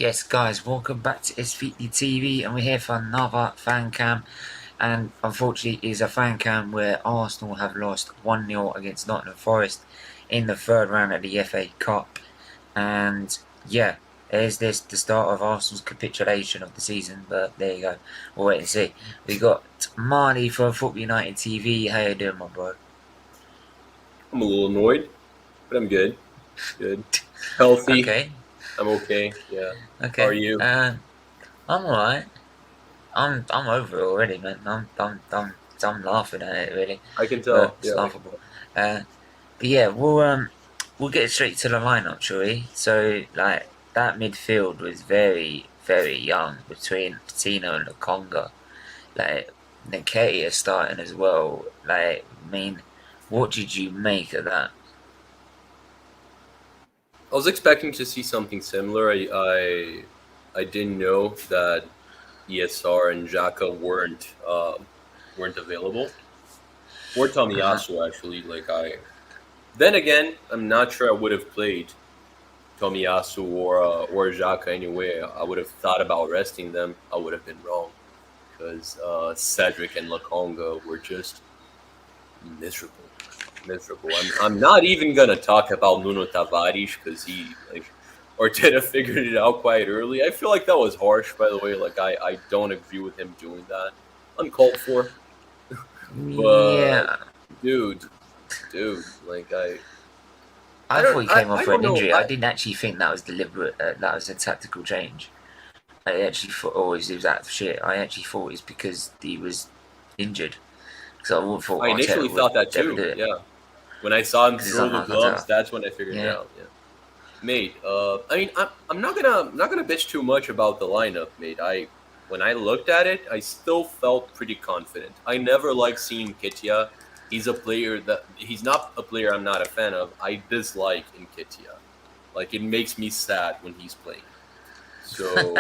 Yes, guys, welcome back to SFeatleyTV, and we're here for another fan cam. And unfortunately, it's a fan cam where Arsenal have lost 1-0 against Nottingham Forest in the third round of the FA Cup. And yeah, is this the start of Arsenal's capitulation of the season? But there you go, we'll wait and see. We got Marlie from Football United TV. How you doing, my bro? I'm a little annoyed, but I'm good. Good. Healthy. Okay. I'm okay. Yeah. Okay. How are you? I'm alright. I'm over it already, man. I'm laughing at it really. I can tell. It's laughable. But yeah, we'll get straight to the lineup, shall we? So like that midfield was very, very young between Patino and Lokonga. Like Nketiah starting as well. Like, I mean, what did you make of that? I was expecting to see something similar. I didn't know that ESR and Saka weren't available. Or Tomiyasu actually. Then again, I'm not sure I would have played Tomiyasu or Saka anyway. I would have thought about resting them. I would have been wrong because Cedric and Lokonga were just miserable. I'm not even gonna talk about Nuno Tavares because he Arteta figured it out quite early. I feel like that was harsh, by the way. I don't agree with him doing that. Uncalled for. But yeah, dude, I thought he came off for an injury. I didn't actually think that was deliberate. That was a tactical change. I actually thought, he was out of shit. I actually thought it's because he was injured. Because I initially thought that too. Yeah, when I saw him throw the gloves, that's when I figured it out. Yeah, mate. I mean, I'm not gonna bitch too much about the lineup, mate. When I looked at it, I still felt pretty confident. I never liked seeing Nketiah. He's not a player I'm not a fan of. I dislike Nketiah. Like, it makes me sad when he's playing. So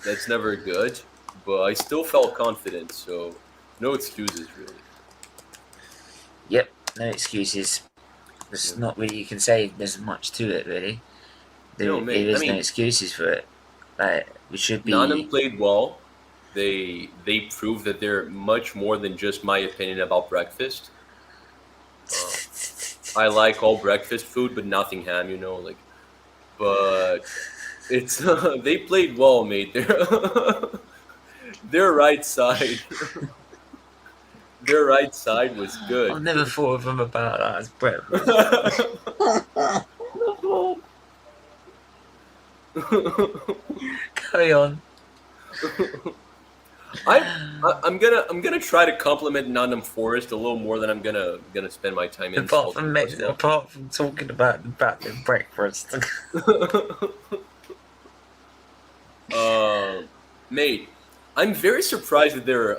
that's never good. But I still felt confident. So no excuses, really. Yep, no excuses. There's not really, you can say there's much to it, really. There is no excuses for it. We should be. Nottingham played well. They proved that they're much more than just my opinion about breakfast. I like all breakfast food, but nothing ham, But it's they played well, mate. Their right side. Their right side was good. I've never thought of them about that as breakfast. Carry on. I'm gonna try to compliment Nottingham Forest a little more than I'm gonna spend my time in. Apart from talking about the breakfast. Mate, I'm very surprised that they're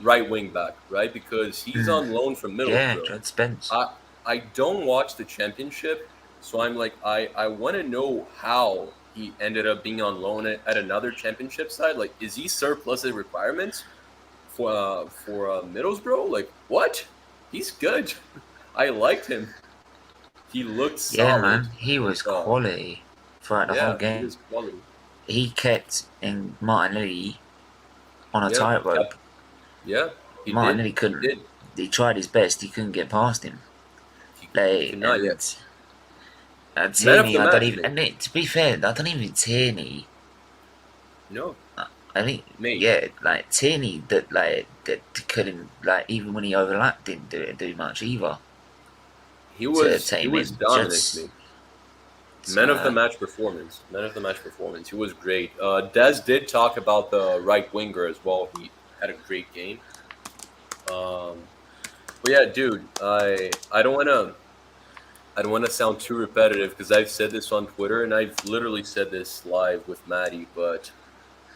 right wing back, right? Because he's on loan from Middlesbrough. Yeah, Spence. I don't watch the Championship, so I'm like, I want to know how he ended up being on loan at another Championship side. Like, is he surplus the requirements for Middlesbrough? Like, what? He's good. I liked him. He looked solid. Yeah, man. He was quality throughout the whole game. He was quality. He kept in Martinelli on a tightrope. Yeah, Martinelli couldn't. He tried his best. He couldn't get past him. Not yet. Tierney, to be fair, I don't even Tierney. No. I think, mate. Yeah, Tierney that couldn't, even when he overlapped, didn't do much either. He was dominant, mate. Man of the match performance. He was great. Des did talk about the right winger as well. He had a great game. But yeah, dude, I don't want to sound too repetitive because I've said this on Twitter and I've literally said this live with Maddie, but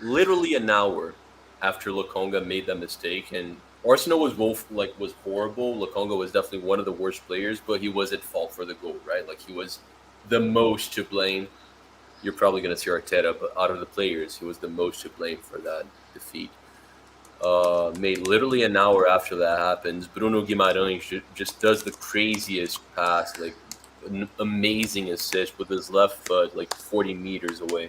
literally an hour after Lokonga made that mistake, and Arsenal was horrible. Lokonga was definitely one of the worst players, but he was at fault for the goal, right? Like, he was the most to blame. You're probably going to see Arteta, but out of the players, he was the most to blame for that defeat. Made literally an hour after that happens, Bruno Guimarães just does the craziest pass, an amazing assist with his left foot, 40 meters away.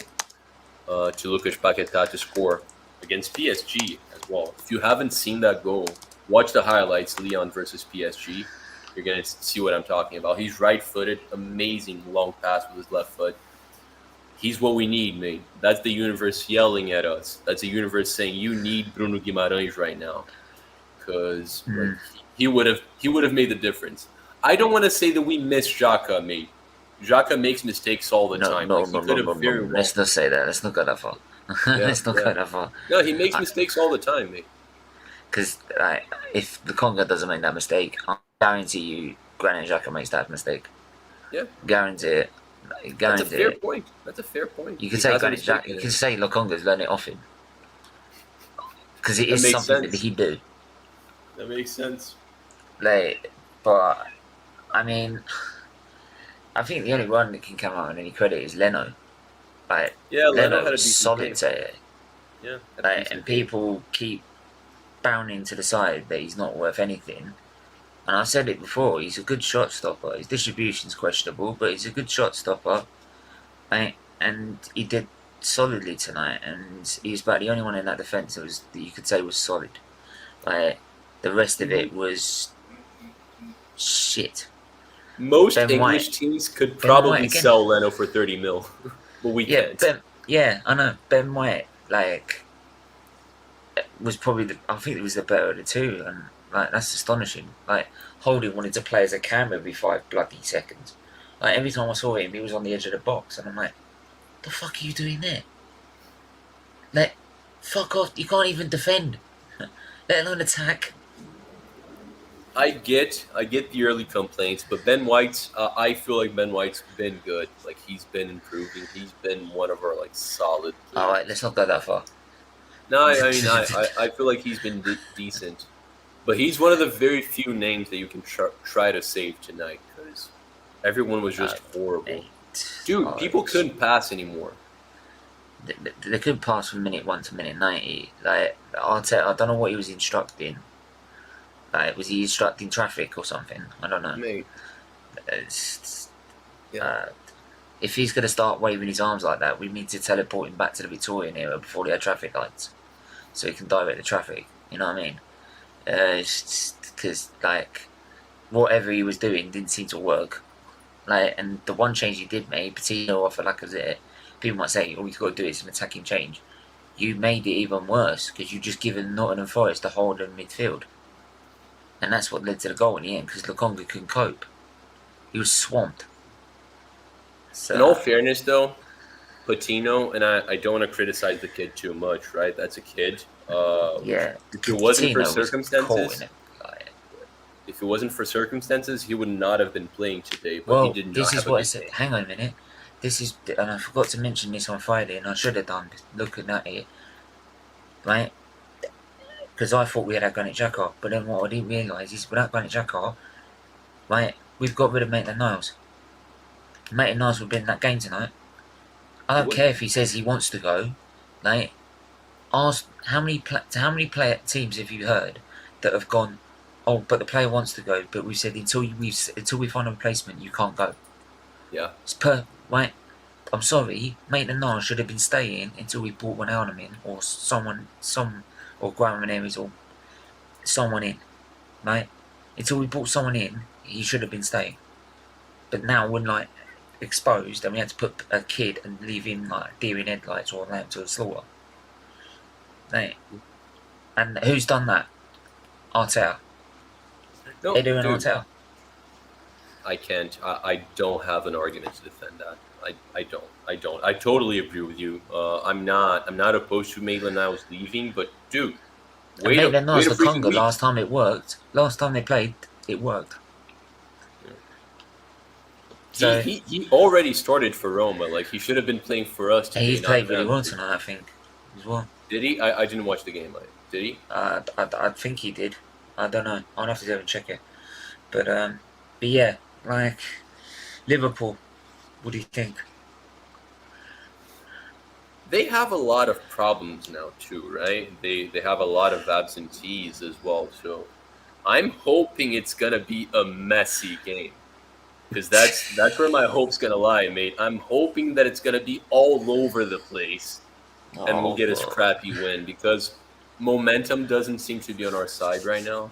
to Lucas Paquetá to score against PSG as well. If you haven't seen that goal, watch the highlights, Lyon versus PSG. You're going to see what I'm talking about. He's right-footed, amazing long pass with his left foot. He's what we need, mate. That's the universe yelling at us. That's the universe saying, you need Bruno Guimarães right now. Because he would have made the difference. I don't want to say that we miss Xhaka, mate. Xhaka makes mistakes all the time. No. Let's not say that. Let's not go that far. Let's not go that far. No, he makes mistakes all the time, mate. Because if the Congo doesn't make that mistake, I guarantee you Granit Xhaka makes that mistake. Yeah. Guarantee it. That's a fair point. That's a fair point. You could say Granit Xhaka. You could say Lokonga's learned it off him. Because it is something that he do. That makes sense. But I mean, I think the only one that can come out with any credit is Leno. Leno had a solid today. Yeah. And people keep bounding to the side that he's not worth anything. And I said it before, he's a good shot stopper. His distribution's questionable, but he's a good shot stopper. And he did solidly tonight. And he's about the only one in that defence that you could say was solid. The rest of it was shit. Most English teams could probably sell Leno for 30 mil, but we can't. I know. Ben White, was probably I think it was the better of the two, and that's astonishing. Holding wanted to play as a cam every 5 bloody seconds. Every time I saw him, he was on the edge of the box, and I'm like, the fuck are you doing there? Fuck off! You can't even defend, let alone attack. I get the early complaints, but Ben White's, I feel like Ben White's been good. He's been improving. He's been one of our solid players. All right, let's not go that far. No, I mean I feel like he's been decent, but he's one of the very few names that you can try to save tonight because everyone was just horrible. Dude, people couldn't pass anymore. They couldn't pass from minute 1 to minute 90. I don't know what he was instructing. Was he instructing traffic or something? I don't know. Mate. If he's going to start waving his arms like that, we need to teleport him back to the Victorian era before they had traffic lights, so he can direct the traffic. You know what I mean? Because whatever he was doing didn't seem to work. And the one change he did make, Patino off Lacazette, people might say, all you've got to do is an attacking change. You made it even worse because you just given Nottingham Forest a hold in midfield. And that's what led to the goal in the end, because Lokonga couldn't cope. He was swamped. So, in all fairness, though, Patino, and I don't want to criticize the kid too much, right? That's a kid. If it wasn't for circumstances, if it wasn't for circumstances, he would not have been playing today. But he did not. This is what I said. Hang on a minute. And I forgot to mention this on Friday, and I should have done looking at it, right? Because I thought we had Granit Xhaka, but then what I didn't realise is without Granit Xhaka, we've got rid of Maitland-Niles. Maitland-Niles would be in that game tonight. I don't care if he says he wants to go. Ask how many teams have you heard that have gone, oh, but the player wants to go, but we said until we find a replacement, you can't go. Yeah. I'm sorry, Maitland-Niles should have been staying until we brought Wijnaldum in, or or Graham Areas or someone in, right? Until we brought someone in, he should have been staying. But now we're exposed, and we had to put a kid and leave him deer in headlights or lamb to a slaughter. Right? And who's done that? Arteta. No, They're doing Arteta. I can't. I don't have an argument to defend that. I don't. I totally agree with you. I'm not opposed to Maitland-Niles leaving, but dude, Maitland-Niles the Congo last time it worked. Last time they played, it worked. Yeah. So he already started for Roma. He should have been playing for us today. He played really well tonight, I think, as well. Did he? I didn't watch the game. Did he? I think he did. I don't know. I'll have to go and check it. But yeah, Liverpool. What do you think? They have a lot of problems now too, right? They have a lot of absentees as well. So I'm hoping it's gonna be a messy game, because that's where my hope's gonna lie, mate. I'm hoping that it's gonna be all over the place, and we'll get a scrappy win because momentum doesn't seem to be on our side right now.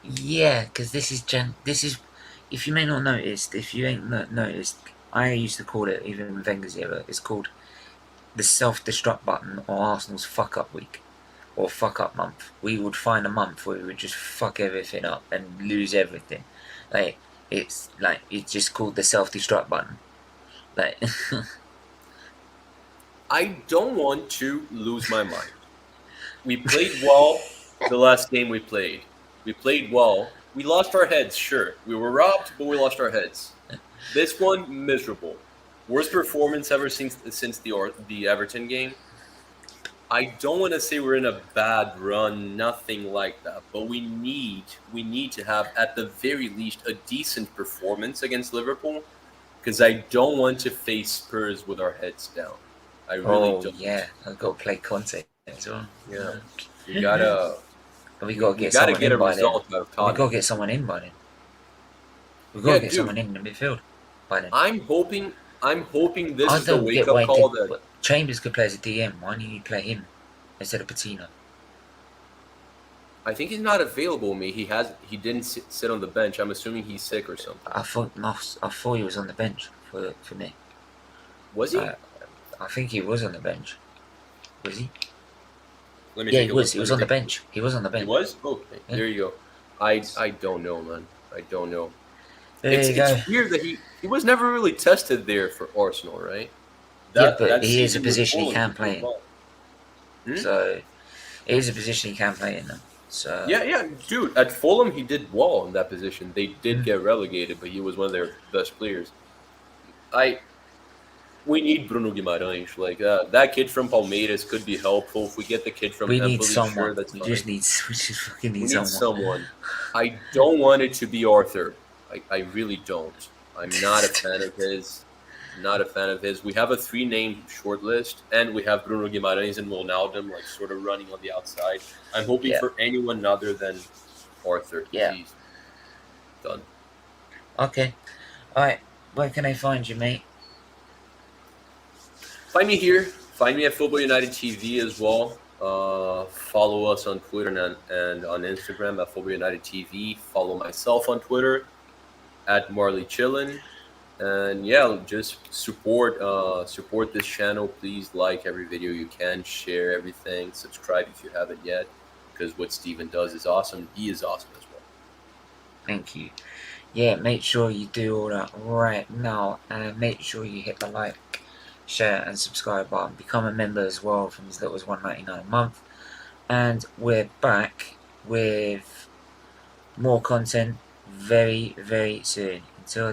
Yeah, because this is if you may not noticed, if you ain't noticed, I used to call it, even in Wenger's era, it's called the self-destruct button or Arsenal's fuck-up week or fuck-up month. We would find a month where we would just fuck everything up and lose everything. It's just called the self-destruct button. I don't want to lose my mind. We played well the last game we played. We played well. We lost our heads, sure. We were robbed, but we lost our heads. This one, miserable. Worst performance ever since the Everton game. I don't want to say we're in a bad run, nothing like that, but we need to have at the very least a decent performance against Liverpool, because I don't want to face Spurs with our heads down. I really don't. Yeah, I've got to play Conte as well. Yeah, we gotta get a result out of Tottenham. We gotta get someone in by then. We gotta get someone in the midfield by then. I'm hoping this is the wake up call that Chambers could play as a DM. Why don't you play him instead of Patino? I think he's not available. He didn't sit on the bench. I'm assuming he's sick or something. I thought he was on the bench for me. Was he? I think he was on the bench. Was he? Let me he was. He was on the bench. He was on the bench. He was? Okay. Yeah. There you go. I don't know, man. I don't know. It's weird that he was never really tested there for Arsenal, right? But he is a position he can play in. So it is a position he can play in them. So yeah, dude. At Fulham, he did well in that position. They did get relegated, but he was one of their best players. We need Bruno Guimarães. Like that kid from Palmeiras could be helpful. If we get the kid from Empoli, need someone. Sure, that's we fine. just fucking need someone. I don't want it to be Arthur. I really don't. I'm not a fan of his. Not a fan of his. We have a 3-name short list, and we have Bruno Guimarães and Wijnaldum sort of running on the outside. I'm hoping for anyone other than Arthur. Yeah. Please. Done. Okay. All right. Where can I find you, mate? Find me here. Find me at Football United TV as well. Follow us on Twitter and on Instagram at Football United TV. Follow myself on Twitter at Marlie Chillin. And yeah, just support this channel. Please like every video you can, share everything, subscribe if you haven't yet, because what Steven does is awesome. He is awesome as well. Thank you. Yeah, make sure you do all that right now, and make sure you hit the like, share and subscribe button. Become a member as well from as little as $1.99 a month. And we're back with more content very, very soon. Until then.